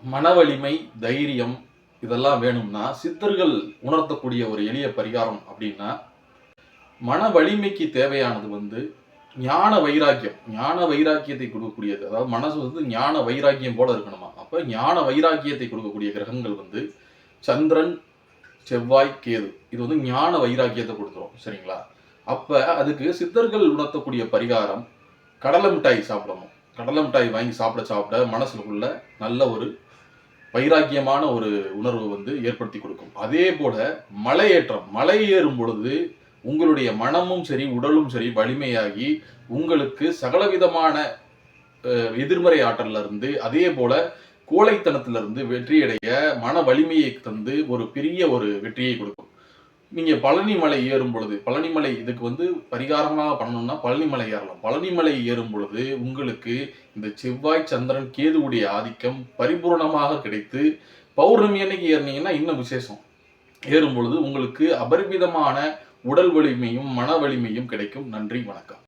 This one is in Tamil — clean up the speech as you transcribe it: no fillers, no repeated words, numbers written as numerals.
மன வலிமை, தைரியம் இதெல்லாம் வேணும்னா சித்தர்கள் உணர்த்தக்கூடிய ஒரு எளிய பரிகாரம் அப்படின்னா, மன வலிமைக்கு தேவையானது ஞான வைராக்கியம். ஞான வைராக்கியத்தை கொடுக்கக்கூடியது. அதாவது மனசு ஞான வைராக்கியம் போல இருக்கணுமா. அப்ப ஞான வைராக்கியத்தை கொடுக்கக்கூடிய கிரகங்கள் சந்திரன், செவ்வாய், கேது. இது ஞான வைராக்கியத்தை கொடுத்துரும். சரிங்களா? அப்ப அதுக்கு சித்தர்கள் உணர்த்தக்கூடிய பரிகாரம் கடலை மிட்டாய் சாப்பிடணும். கடலை மிட்டாய் வாங்கி சாப்பிட சாப்பிட மனசுக்குள்ள நல்ல ஒரு வைராக்கியமான ஒரு உணர்வு ஏற்படுத்தி கொடுக்கும். அதே போல மலையேற்றம். மலை ஏறும் பொழுது உங்களுடைய மனமும் சரி, உடலும் சரி வலிமையாகி உங்களுக்கு சகலவிதமான எதிர்மறை ஆற்றல்ல இருந்து, அதே போல கோழைத்தனத்திலிருந்து வெற்றியடைய மன வலிமையை தந்து ஒரு பெரிய ஒரு வெற்றியை கொடுக்கும். நீங்க பழனி மலை ஏறும் பொழுது, பழனி மலை இதுக்கு பரிகாரமாக பண்ணணும்னா பழனி மலை ஏறலாம். பழனி மலை ஏறும் பொழுது உங்களுக்கு இந்த செவ்வாய், சந்திரன், கேதுவுடைய ஆதிக்கம் பரிபூர்ணமாக கிடைத்து, பௌர்ணமி அன்னைக்கு ஏறினீங்கன்னா இன்னும் விசேஷம். ஏறும் பொழுது உங்களுக்கு அபரிமிதமான உடல் வலிமையும் மன வலிமையும் கிடைக்கும். நன்றி, வணக்கம்.